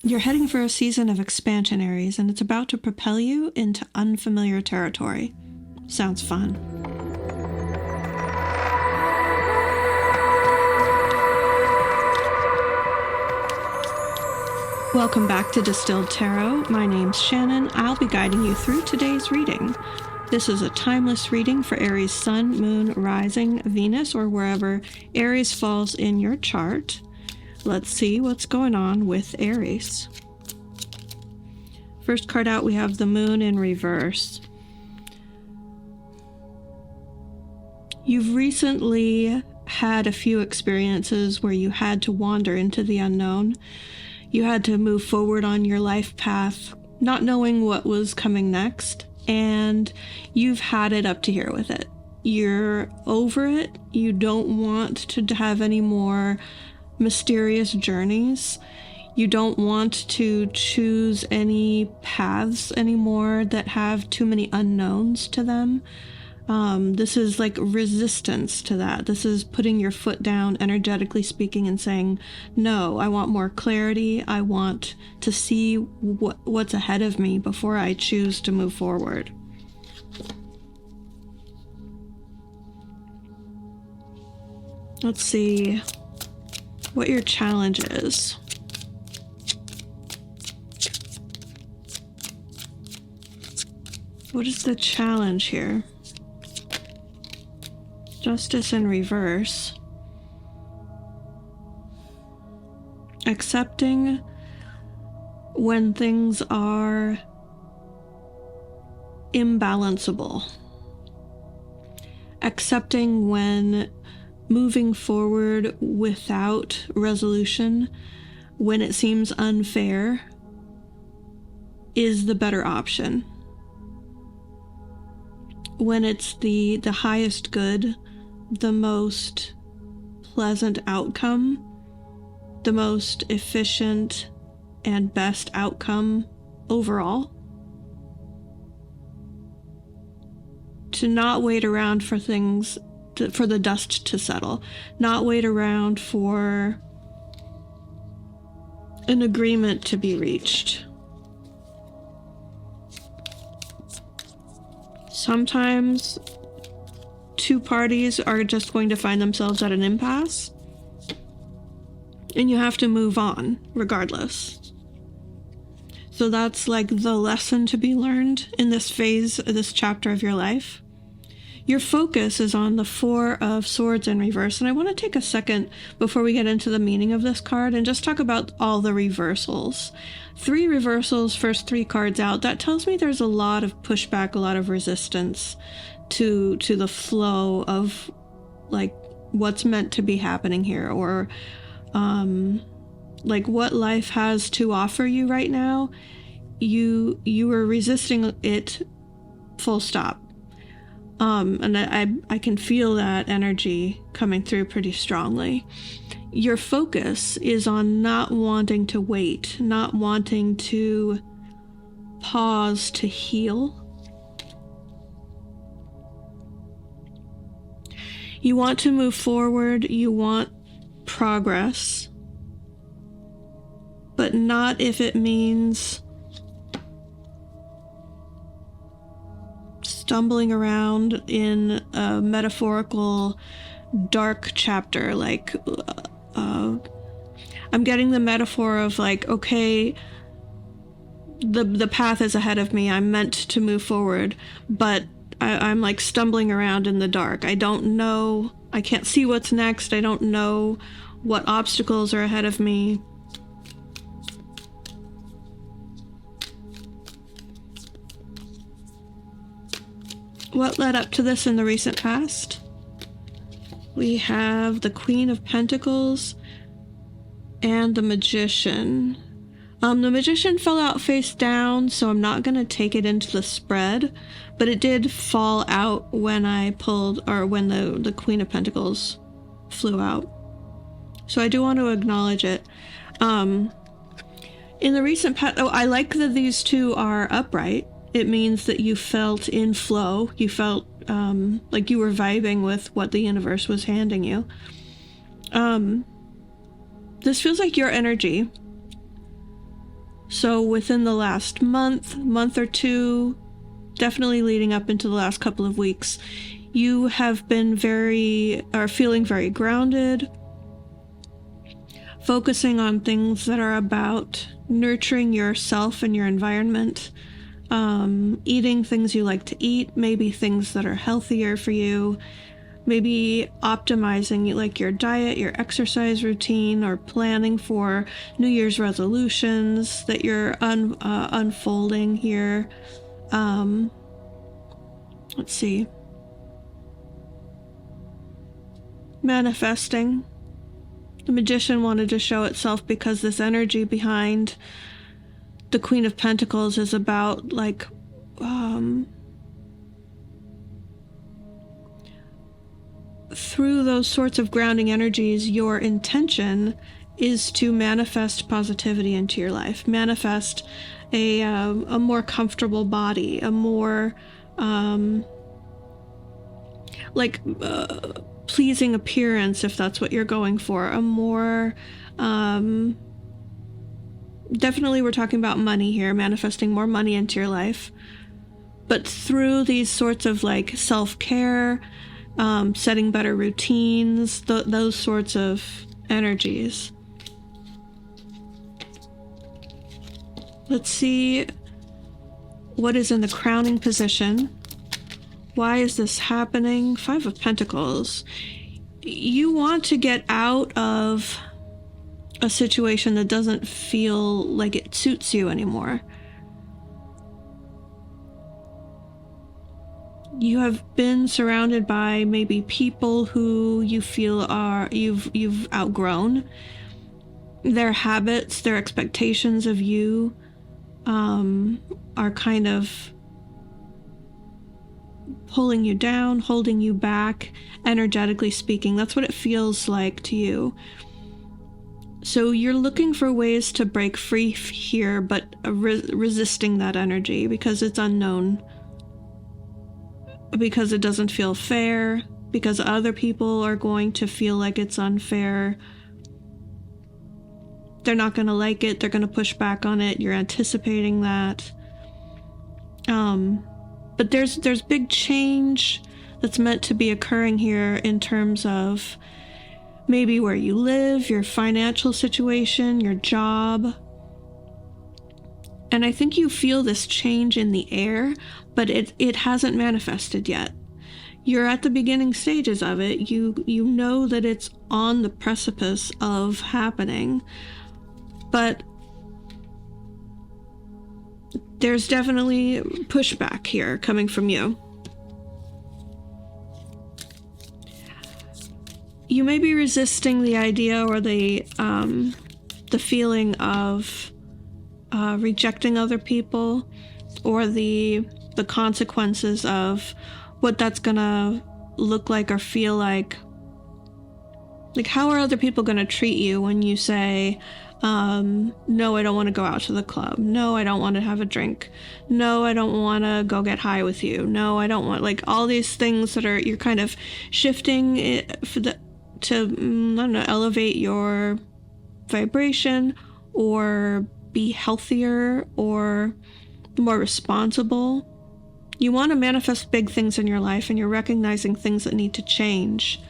You're heading for a season of expansion, Aries, and it's about to propel you into unfamiliar territory. Sounds fun. Welcome back to Distilled Tarot. My name's Shannon. I'll be guiding you through today's reading. This is a timeless reading for Aries Sun, Moon, Rising, Venus, or wherever Aries falls in your chart. Let's see what's going on with Aries. First card out, we have the Moon in reverse. You've recently had a few experiences where you had to wander into the unknown. You had to move forward on your life path, not knowing what was coming next, and you've had it up to here with it. You're over it. You don't want to have any more mysterious journeys. You don't want to choose any paths anymore that have too many unknowns to them. This is like resistance to that. This is putting your foot down, energetically speaking, and saying, no, I want more clarity. I want to see what's ahead of me before I choose to move forward. Let's see what your challenge is. What is the challenge here? Justice in reverse. Accepting when things are imbalanceable. Accepting when moving forward without resolution, when it seems unfair, is the better option. When it's the highest good, the most pleasant outcome, the most efficient and best outcome overall. To not wait around for things, for the dust to settle, not wait around for an agreement to be reached. Sometimes two parties are just going to find themselves at an impasse, and you have to move on regardless. So that's like the lesson to be learned in this phase, this chapter of your life. Your focus is on the Four of Swords in reverse, and I want to take a second before we get into the meaning of this card and just talk about all the reversals. 3 reversals, first 3 cards out. That tells me there's a lot of pushback, a lot of resistance to the flow of like what's meant to be happening here, or like what life has to offer you right now. You are resisting it, full stop. And I can feel that energy coming through pretty strongly. Your focus is on not wanting to wait, not wanting to pause to heal. You want to move forward, you want progress, but not if it means stumbling around in a metaphorical dark chapter. Like, I'm getting the metaphor of like, okay, the path is ahead of me. I'm meant to move forward, but I'm like stumbling around in the dark. I don't know. I can't see what's next. I don't know what obstacles are ahead of me. What led up to this in the recent past? We have the Queen of Pentacles and the Magician. The Magician fell out face down, so I'm not going to take it into the spread, but it did fall out when I pulled, or when the Queen of Pentacles flew out. So I do want to acknowledge it. In the recent past, I like that these two are upright. It means that you felt in flow. You felt like you were vibing with what the universe was handing you. This feels like your energy So within the last month or two, definitely leading up into the last couple of weeks, you have been feeling very grounded, focusing on things that are about nurturing yourself and your environment, eating things you like to eat, maybe things that are healthier for you, maybe optimizing like your diet, your exercise routine, or planning for New Year's resolutions that you're unfolding here. Let's see. Manifesting. The Magician wanted to show itself because this energy behind the Queen of Pentacles is about like through those sorts of grounding energies, your intention is to manifest positivity into your life, manifest a more comfortable body, a more pleasing appearance, if that's what you're going for, a more definitely we're talking about money here, manifesting more money into your life, but through these sorts of like self-care, setting better routines, those sorts of energies. Let's see what is in the crowning position. Why is this happening? 5 of Pentacles. You want to get out of a situation that doesn't feel like it suits you anymore. You have been surrounded by maybe people who you feel you've outgrown. Their habits, their expectations of you are kind of pulling you down, holding you back, energetically speaking. That's what it feels like to you. So you're looking for ways to break free here, but resisting that energy because it's unknown, because it doesn't feel fair, because other people are going to feel like it's unfair. They're not going to like it. They're going to push back on it. You're anticipating that. But there's big change that's meant to be occurring here in terms of maybe where you live, your financial situation, your job. And I think you feel this change in the air, but it hasn't manifested yet. You're at the beginning stages of it. You know that it's on the precipice of happening, but there's definitely pushback here coming from you. You may be resisting the idea or the feeling of rejecting other people, or the consequences of what that's gonna look like or feel like. Like, how are other people gonna treat you when you say, no, I don't want to go out to the club. No, I don't want to have a drink. No, I don't want to go get high with you. No, I don't want, like, all these things that you're kind of shifting to I don't know, elevate your vibration or be healthier or more responsible. You want to manifest big things in your life, and you're recognizing things that need to change.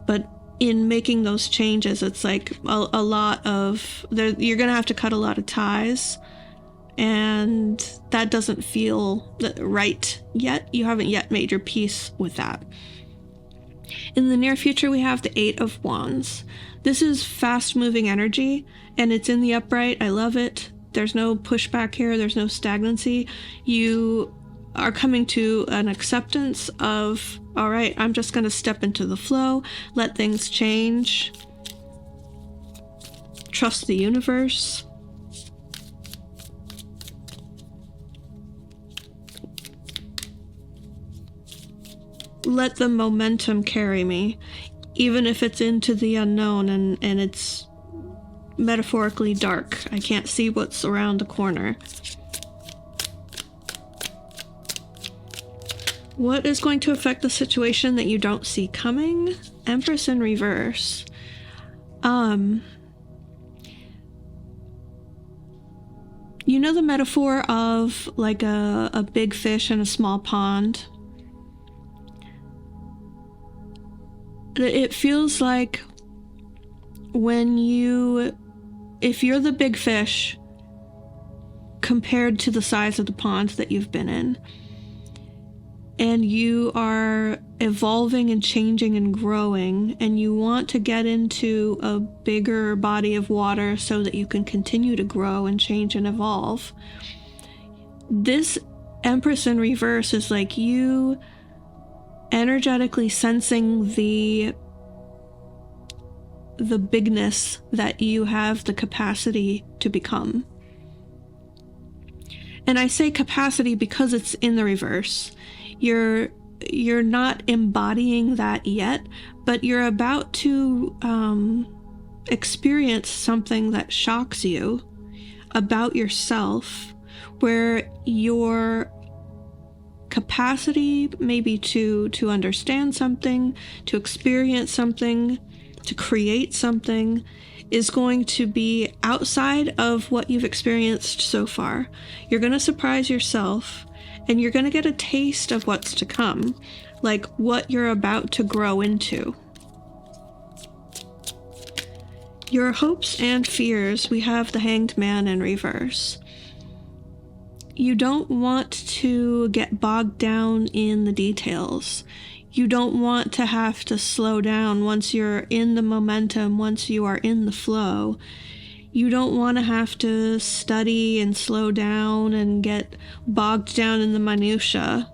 But in making those changes, it's like a lot of, you're going to have to cut a lot of ties, and that doesn't feel right yet. You haven't yet made your peace with that. In the near future, we have the 8 of Wands. This is fast-moving energy, and it's in the upright. I love it. There's no pushback here. There's no stagnancy. You are coming to an acceptance of, all right, I'm just going to step into the flow, let things change, trust the universe. Let the momentum carry me, even if it's into the unknown and it's metaphorically dark. I can't see what's around the corner. What is going to affect the situation that you don't see coming? Empress in reverse. You know the metaphor of like a big fish in a small pond? It feels like if you're the big fish compared to the size of the pond that you've been in, and you are evolving and changing and growing, and you want to get into a bigger body of water so that you can continue to grow and change and evolve. This Empress in reverse is like you energetically sensing the bigness that you have the capacity to become. And I say capacity because it's in the reverse. You're not embodying that yet, but you're about to experience something that shocks you about yourself, where your capacity maybe to understand something, to experience something, to create something is going to be outside of what you've experienced so far. You're going to surprise yourself, and you're going to get a taste of what's to come, like what you're about to grow into. Your hopes and fears, we have the Hanged Man in reverse. You don't want to get bogged down in the details. You don't want to have to slow down once you're in the momentum, once you are in the flow. You don't want to have to study and slow down and get bogged down in the minutia.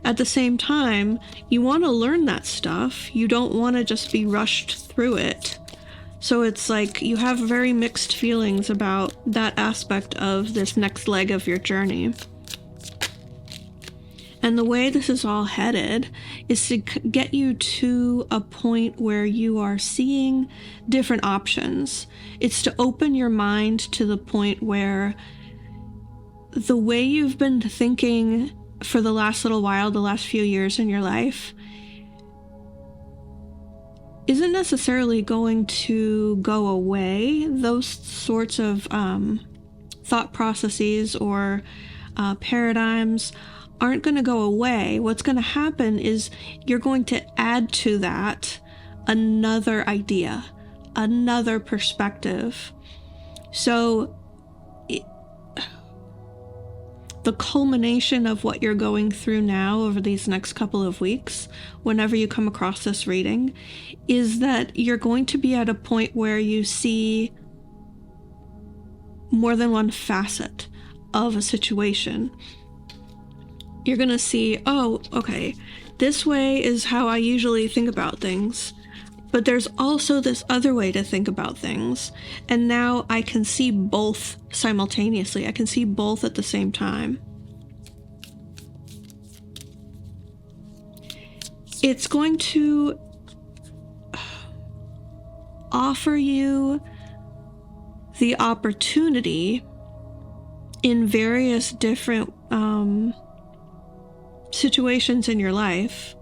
At the same time, you want to learn that stuff. You don't want to just be rushed through it. So it's like you have very mixed feelings about that aspect of this next leg of your journey. And the way this is all headed is to get you to a point where you are seeing different options. It's to open your mind to the point where the way you've been thinking for the last little while, the last few years in your life, isn't necessarily going to go away. Those sorts of thought processes or paradigms aren't going to go away. What's going to happen is you're going to add to that another idea, another perspective. So the culmination of what you're going through now over these next couple of weeks, whenever you come across this reading, is that you're going to be at a point where you see more than one facet of a situation. You're going to see, oh, okay, this way is how I usually think about things, but there's also this other way to think about things, and now I can see both simultaneously. I can see both at the same time. It's going to offer you the opportunity in various different situations in your life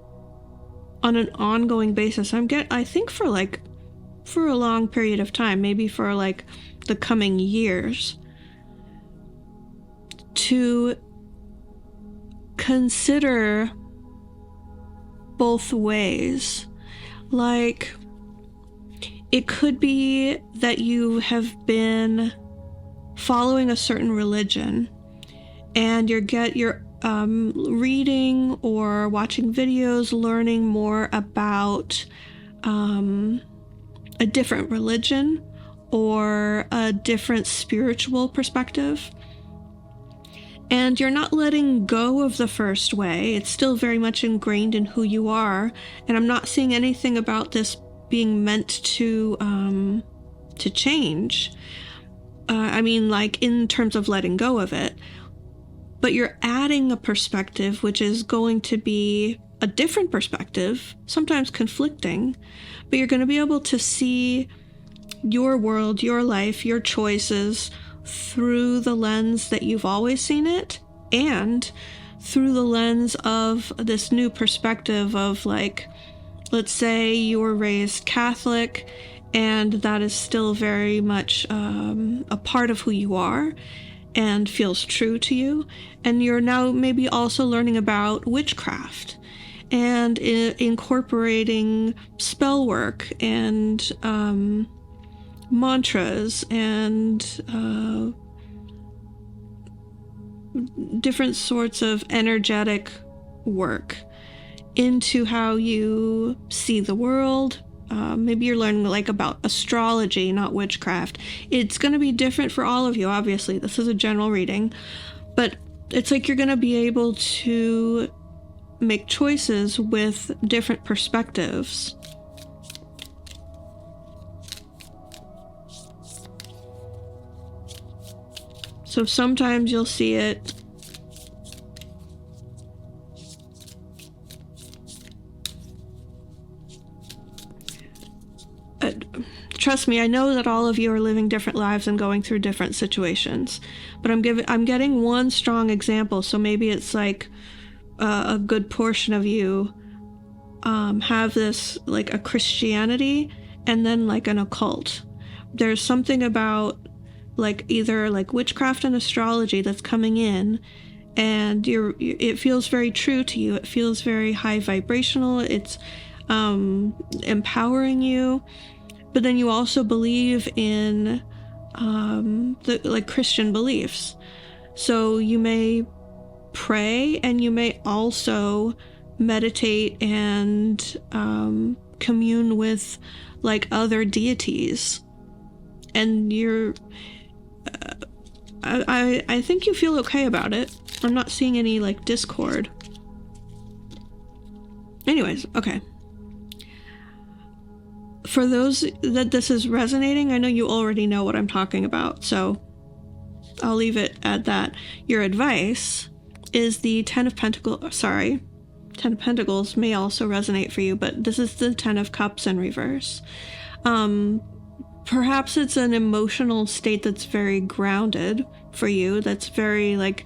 on an ongoing basis. I think for a long period of time, maybe for like the coming years, to consider both ways. Like, it could be that you have been following a certain religion and you're reading or watching videos, learning more about a different religion or a different spiritual perspective. And you're not letting go of the first way. It's still very much ingrained in who you are. And I'm not seeing anything about this being meant to change. I mean, like in terms of letting go of it. But you're adding a perspective which is going to be a different perspective, sometimes conflicting, but you're going to be able to see your world, your life, your choices through the lens that you've always seen it, and through the lens of this new perspective of, like, let's say you were raised Catholic and that is still very much a part of who you are. and feels true to you. And you're now maybe also learning about witchcraft and incorporating spell work and mantras and different sorts of energetic work into how you see the world. Maybe you're learning like about astrology, not witchcraft. It's going to be different for all of you, obviously. This is a general reading, but it's like you're going to be able to make choices with different perspectives. So sometimes you'll see it trust me, I know that all of you are living different lives and going through different situations, but I'm getting one strong example. So maybe it's like a good portion of you have this like a Christianity and then like an occult. There's something about like either like witchcraft and astrology that's coming in, and it feels very true to you. It feels very high vibrational. It's empowering you. But then you also believe in the like Christian beliefs. So you may pray, and you may also meditate and commune with like other deities. And I think you feel okay about it. I'm not seeing any like discord. Anyways, okay. For those that this is resonating, I know you already know what I'm talking about, so I'll leave it at that. Your advice is the Ten of Pentacles may also resonate for you, but this is the Ten of Cups in reverse. Perhaps it's an emotional state that's very grounded for you, that's very like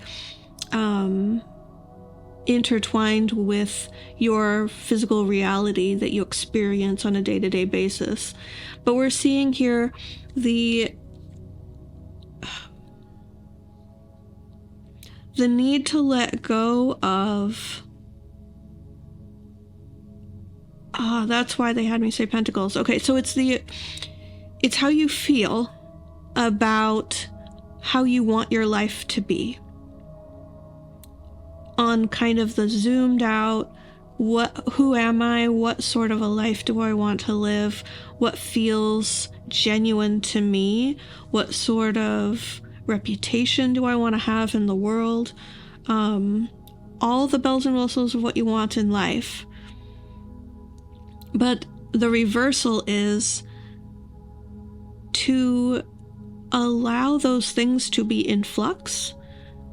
intertwined with your physical reality that you experience on a day-to-day basis. But we're seeing here the need to let go of that's why they had me say Pentacles. Okay, so it's how you feel about how you want your life to be. On kind of the zoomed out, who am I? What sort of a life do I want to live? What feels genuine to me? What sort of reputation do I want to have in the world? All the bells and whistles of what you want in life. But the reversal is to allow those things to be in flux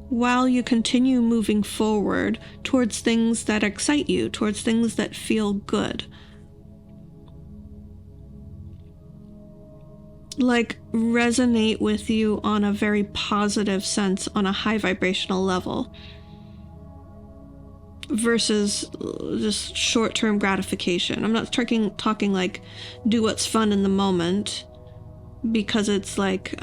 while you continue moving forward towards things that excite you, towards things that feel good. Like resonate with you on a very positive sense, on a high vibrational level, versus just short-term gratification. I'm not talking like do what's fun in the moment because it's like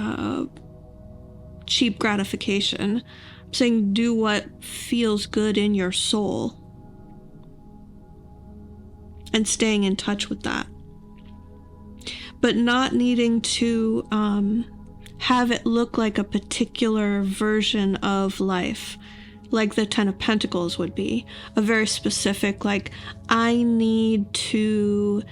cheap gratification. I'm saying do what feels good in your soul and staying in touch with that, but not needing to have it look like a particular version of life, like the Ten of Pentacles would be. A very specific, like, I need to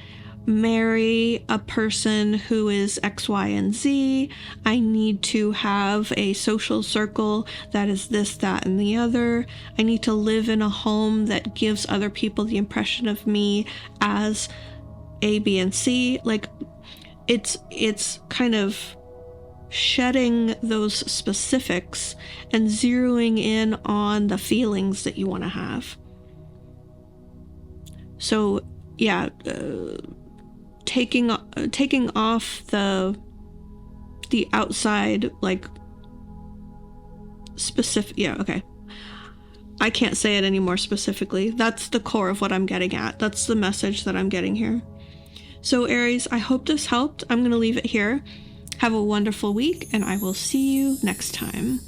marry a person who is X, Y, and Z. I need to have a social circle that is this, that, and the other. I need to live in a home that gives other people the impression of me as A, B, and C. Like, it's kind of shedding those specifics and zeroing in on the feelings that you want to have. So yeah, taking off the outside, like, specific. Yeah, okay, I can't say it any more specifically. That's the core of what I'm getting at. That's the message that I'm getting here. So Aries, I hope this helped. I'm going to leave it here. Have a wonderful week, and I will see you next time.